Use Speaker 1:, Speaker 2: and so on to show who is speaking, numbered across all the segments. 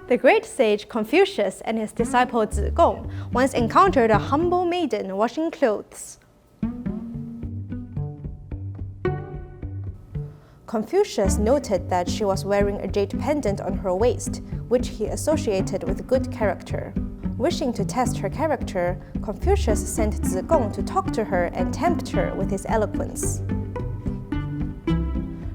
Speaker 1: The great sage Confucius and his disciple Zigong once encountered a humble maiden washing clothes. Confucius noted that she was wearing a jade pendant on her waist, which he associated with good character. Wishing to test her character, Confucius sent Zigong to talk to her and tempt her with his eloquence.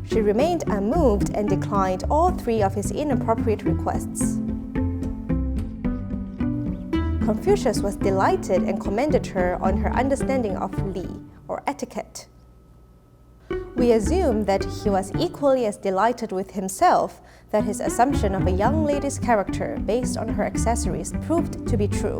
Speaker 1: She remained unmoved and declined all three of his inappropriate requests. Confucius was delighted and commended her on her understanding of li, or etiquette. We assume that he was equally as delighted with himself that his assumption of a young lady's character based on her accessories proved to be true.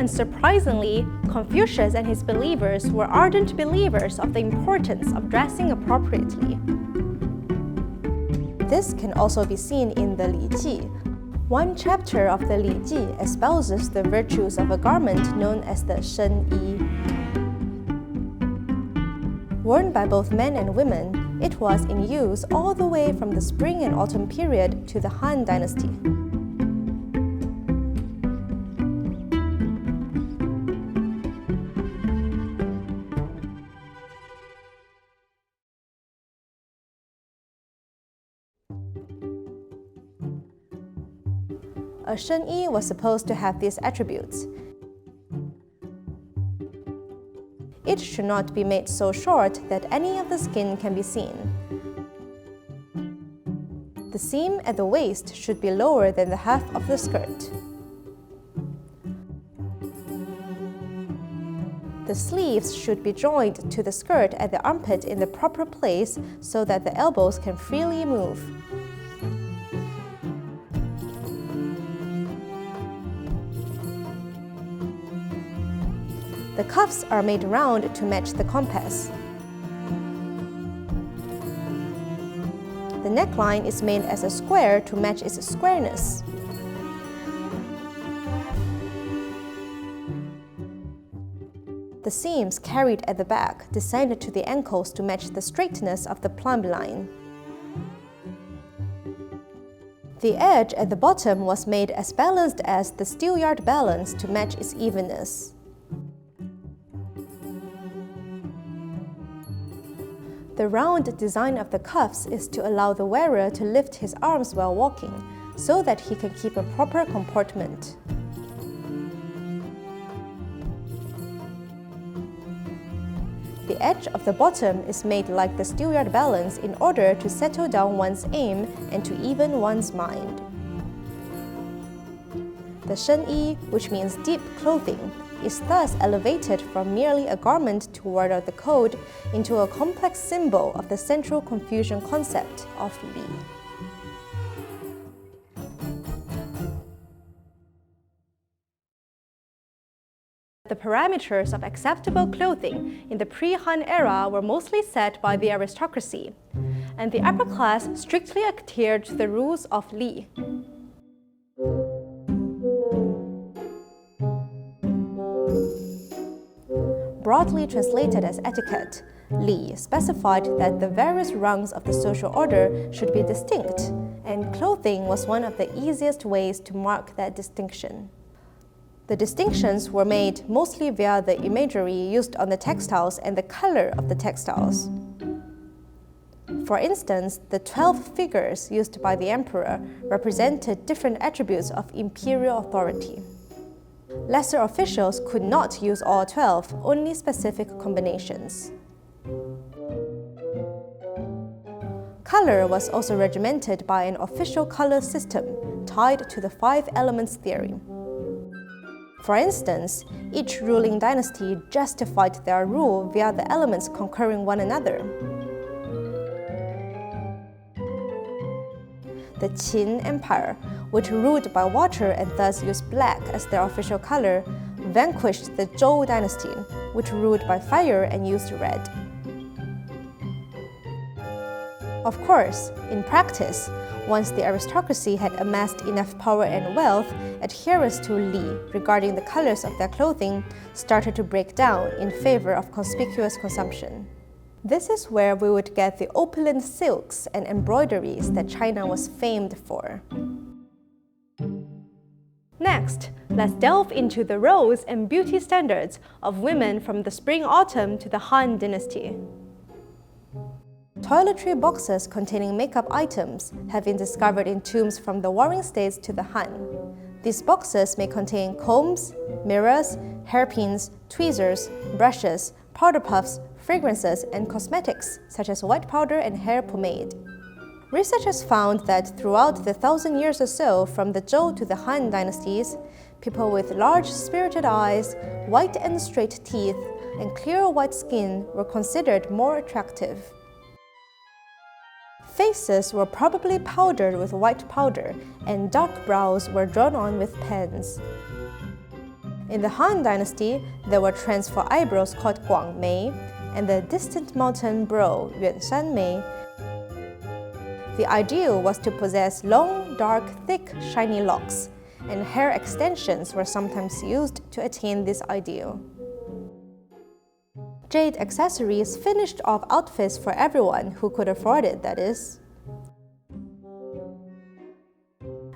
Speaker 1: Unsurprisingly, Confucius and his believers were ardent believers of the importance of dressing appropriately. This can also be seen in the Li Ji. One chapter of the Li Ji espouses the virtues of a garment known as the Shenyi. Worn by both men and women, it was in use all the way from the spring and autumn period to the Han Dynasty. A Shenyi was supposed to have these attributes. It should not be made so short that any of the skin can be seen. The seam at the waist should be lower than the half of the skirt. The sleeves should be joined to the skirt at the armpit in the proper place so that the elbows can freely move. The cuffs are made round to match the compass. The neckline is made as a square to match its squareness. The seams carried at the back descend to the ankles to match the straightness of the plumb line. The edge at the bottom was made as balanced as the steelyard balance to match its evenness. The round design of the cuffs is to allow the wearer to lift his arms while walking, so that he can keep a proper comportment. The edge of the bottom is made like the steelyard balance in order to settle down one's aim and to even one's mind. The Shenyi, which means deep clothing, is thus elevated from merely a garment to ward out the cold into a complex symbol of the central Confucian concept of Li. The parameters of acceptable clothing in the pre-Han era were mostly set by the aristocracy, and the upper class strictly adhered to the rules of Li. Broadly translated as etiquette, Li specified that the various rungs of the social order should be distinct, and clothing was one of the easiest ways to mark that distinction. The distinctions were made mostly via the imagery used on the textiles and the color of the textiles. For instance, the 12 figures used by the emperor represented different attributes of imperial authority. Lesser officials could not use all 12, only specific combinations. Color was also regimented by an official color system tied to the 5 elements theory. For instance, each ruling dynasty justified their rule via the elements concurring one another. The Qin Empire, which ruled by water and thus used black as their official color, vanquished the Zhou dynasty, which ruled by fire and used red. Of course, in practice, once the aristocracy had amassed enough power and wealth, adherence to Li regarding the colors of their clothing started to break down in favor of conspicuous consumption. This is where we would get the opulent silks and embroideries that China was famed for. Next, let's delve into the roles and beauty standards of women from the spring-autumn to the Han Dynasty. Toiletry boxes containing makeup items have been discovered in tombs from the Warring States to the Han. These boxes may contain combs, mirrors, hairpins, tweezers, brushes, powder puffs, fragrances, and cosmetics such as white powder and hair pomade. Researchers found that throughout the 1,000 years or so from the Zhou to the Han dynasties, people with large spirited eyes, white and straight teeth, and clear white skin were considered more attractive. Faces were probably powdered with white powder, and dark brows were drawn on with pens. In the Han dynasty, there were trends for eyebrows called Guangmei, and the distant mountain brow, Yuanshanmei. The ideal was to possess long, dark, thick, shiny locks, and hair extensions were sometimes used to attain this ideal. Jade accessories finished off outfits for everyone who could afford it, that is.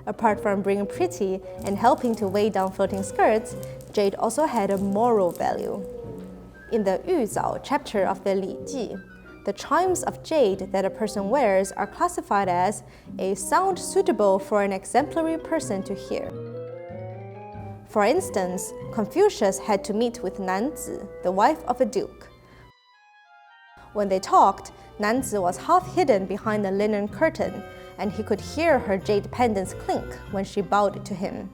Speaker 1: Apart from being pretty and helping to weigh down floating skirts, jade also had a moral value. In the Yu Zao chapter of the Li Ji, the chimes of jade that a person wears are classified as a sound suitable for an exemplary person to hear. For instance, Confucius had to meet with Nanzi, the wife of a duke. When they talked, Nanzi was half hidden behind a linen curtain, and he could hear her jade pendants clink when she bowed to him.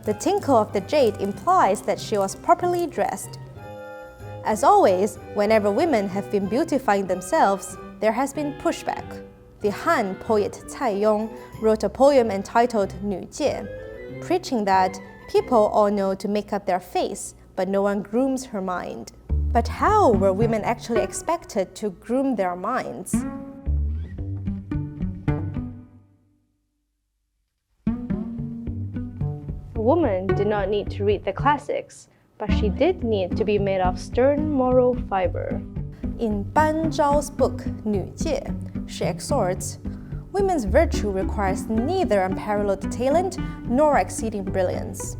Speaker 1: The tinkle of the jade implies that she was properly dressed. As always, whenever women have been beautifying themselves, there has been pushback. The Han poet Cai Yong wrote a poem entitled 女戒, preaching that people all know to make up their face, but no one grooms her mind. But how were women actually expected to groom their minds? A woman did not need to read the classics, but she did need to be made of stern moral fiber. In Ban Zhao's book, 女戒, she exhorts, women's virtue requires neither unparalleled talent nor exceeding brilliance.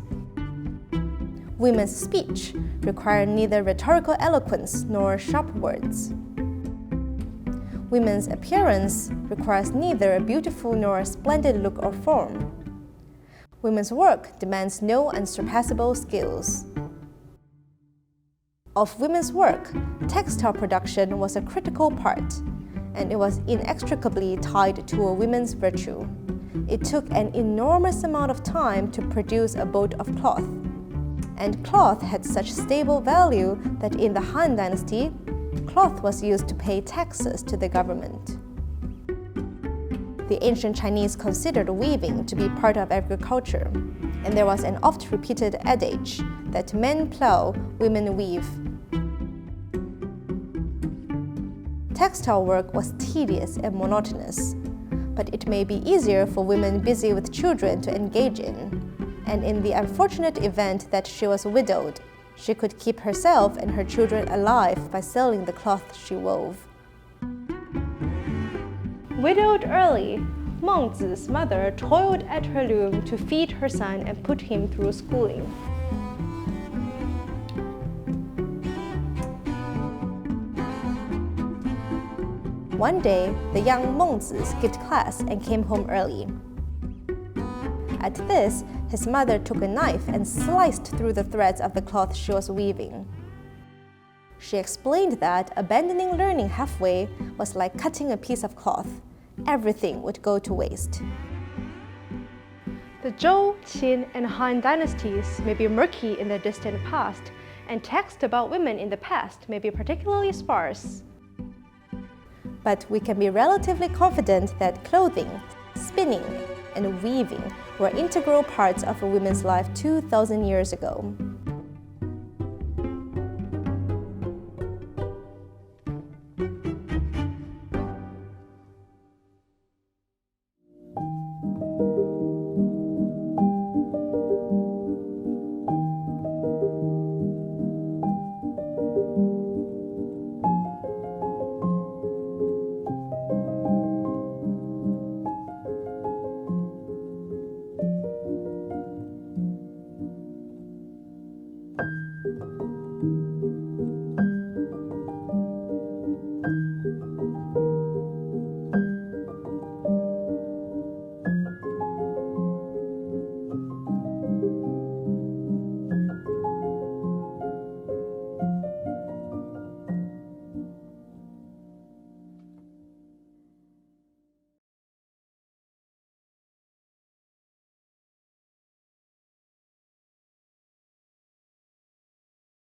Speaker 1: Women's speech requires neither rhetorical eloquence nor sharp words. Women's appearance requires neither a beautiful nor a splendid look or form. Women's work demands no unsurpassable skills. Of women's work, textile production was a critical part, and it was inextricably tied to a woman's virtue. It took an enormous amount of time to produce a boat of cloth, and cloth had such stable value that in the Han Dynasty, cloth was used to pay taxes to the government. The ancient Chinese considered weaving to be part of agriculture, and there was an oft-repeated adage that men plow, women weave. Textile work was tedious and monotonous, but it may be easier for women busy with children to engage in, and in the unfortunate event that she was widowed, she could keep herself and her children alive by selling the cloth she wove. Widowed early, Meng Zi's mother toiled at her loom to feed her son and put him through schooling. One day, the young Meng Zi skipped class and came home early. At this, his mother took a knife and sliced through the threads of the cloth she was weaving. She explained that abandoning learning halfway was like cutting a piece of cloth. Everything would go to waste. The Zhou, Qin, and Han dynasties may be murky in the distant past, and text about women in the past may be particularly sparse. But we can be relatively confident that clothing, spinning, and weaving were integral parts of a woman's life 2,000 years ago.